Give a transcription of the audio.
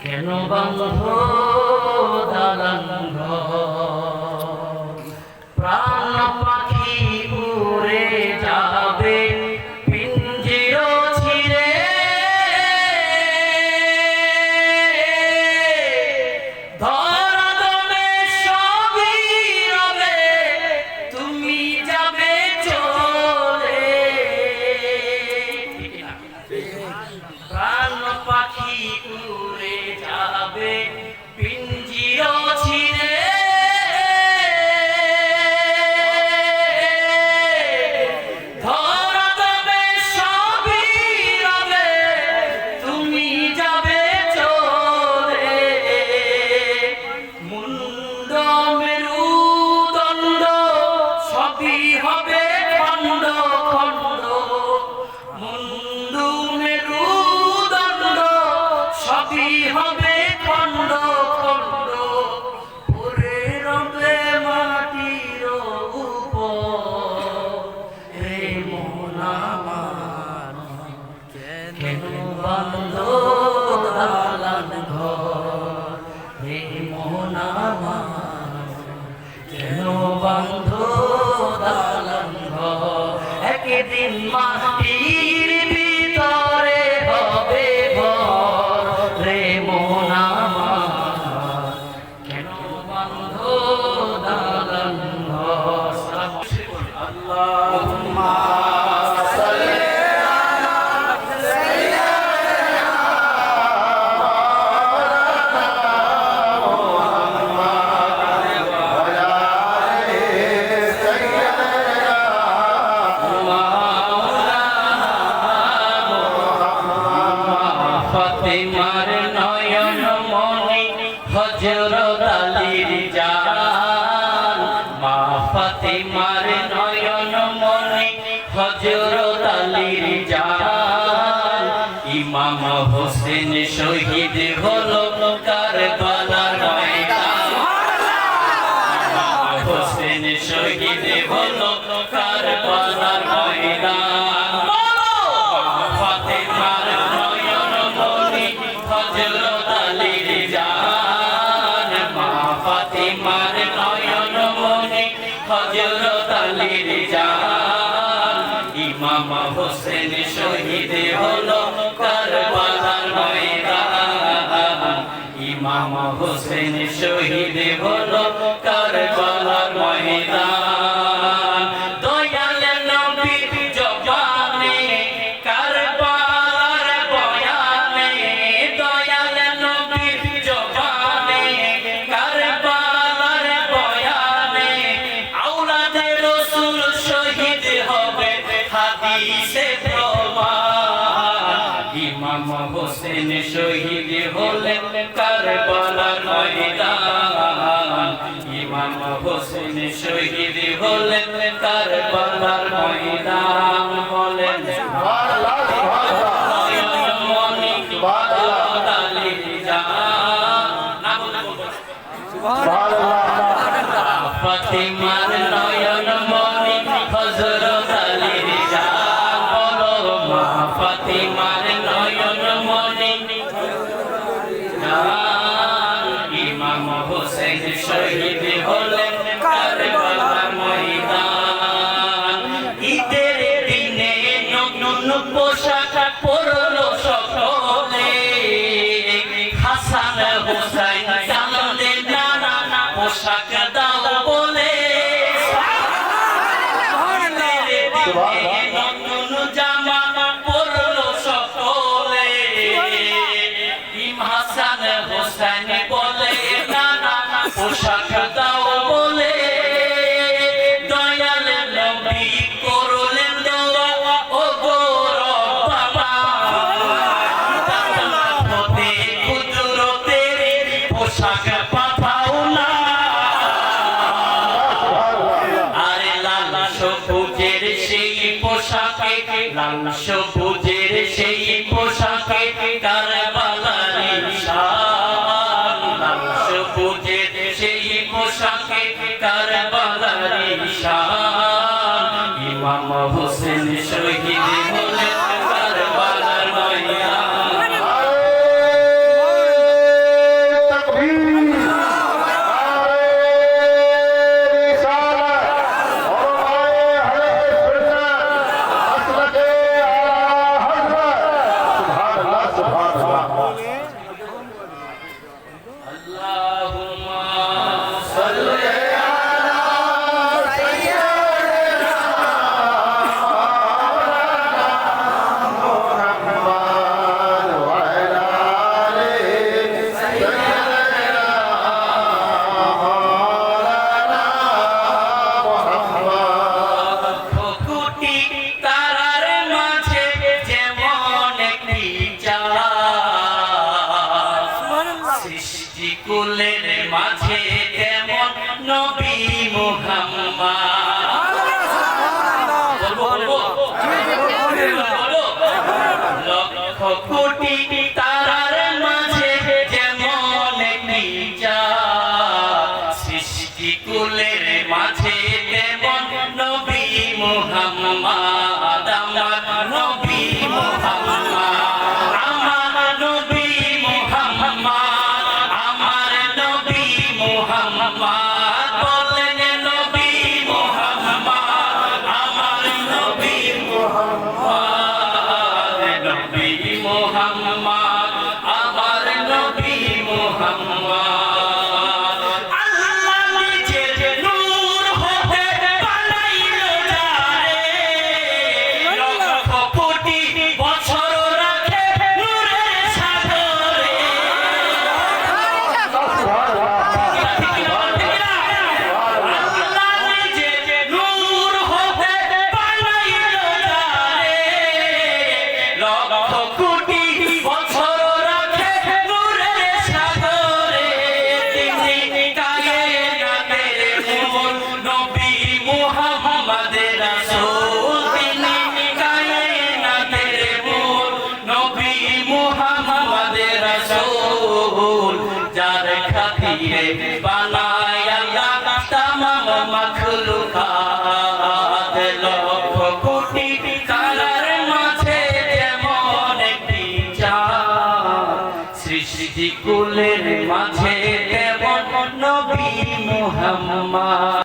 কেন বাঁধো দালান ঘর? প্রাণ পাখি উড়ে যাবে পিঞ্জির ছিঁড়ে, ধরাধমে সবই রবে, তুমি যাবে চলে। প্রাণ পাখি উড়ে যাবে পিঞ্জির ছিঁড়ে, ধরাধমে সবই রবে, তুমি যাবে চলে। মুন্ড মেরুদণ্ড সবই হবে খণ্ড খণ্ড, মুন্ডু মেরুদণ্ড সবই হবে খণ্ড খণ্ড, পড়ে রবে মাটির উপর। হে মন আমার, কেন বাঁধো দালান ঘর? হে মন আমার, কেন বাঁধো দালান ঘর? একদিন মাটির ভিতরে হবে ঘর, রে মন আমার, কেন বাঁধো দালান ঘর? আল্লাহুম্মা ফাতেমার নয়ন মনি হযরত আলীর জান, মা ফাতেমার নয়ন মনি হযরত আলীর জান। ইমাম হোসেন শহীদ হলো কারবালার ময়দান, ইমাম হোসেন শহীদ হলো কারবালার ময়দান। ফাতেমার নয়ন মনি হযরত আলীর জান, মা ফাতেমার নয়ন মনি হযরত আলীর জান। ইমাম হোসেন শহীদ হলো কারবালার ময়দান, ইমাম হোসেন শহীদ হলো কারবালার ময়দান। দয়াল নবীর জবানে কারবালার বয়ানে, দয়াল নবীর জবানে কারবালার বয়ানে, আওলাদে রাসূল শহীদ হবে হাদিসে প্রমাণ। ইমাম হোসেন শহীদ হলেন কারবালার ময়দান, ইমাম হোসেন শহীদ হলেন কারবালার ময়দান। বলেন নয়ন মনি হযরত আলীর জান, ফাতেমার নয়ন মনি হযরত আলীর জান। বলো মা ফাতেমার নয়ন মনি জান, ইমাম হোসেন শহীদ হলেন কারবালার ময়দান। ঈদের দিনে নতুন পোশাক পরলো সকলে, হাসান হুসাইন কাঁদে নানা পোশাক দাও বলে। নতুন জামা পরলো সকলে, হাসান হুসাইন বলে নানা পোশাক দাও বলে। কুলের মাঝে তেমন নবী মুহাম্মদ। বলবো লক্ষ কোটি তারার মাঝে যেমন একটি চাঁদ, সৃষ্টি কুলের মাঝে তেমন নবী মুহাম্মদ। আমার নবী মুহাম্মদ, আমার নবী মুহাম্মদ, আমার নবী মুহাম্মদ। বলেন নবী মুহাম্মদ, আমার নবী মুহাম্মদ, নবী মুহাম্মদ, আমার নবী মুহাম্মদ। আল্লাহ নিজের নূর হতে বানাইলো যারে, লক্ষ কোটি বছর রাখে নূরের সাগরে। আল্লাহ নিজের নূর হতে বানাইলো যারে, লক্ষ কোটি বছর রাখে নূরের সাগরে। তিনি কায়েনাতের মূল নবী মুহাম্মদ রাসূল, তিনি কায়েনাতের মূল নবী মুহাম্মদ রাসূল। যার খাতিরে বানায় আল্লাহ তামাম মাখলুকাত, লক্ষ কোটি তারার মাঝে যেমন একটি চাঁদ, সৃষ্টি কুলের মাঝে তেমন নবী মুহাম্মদ।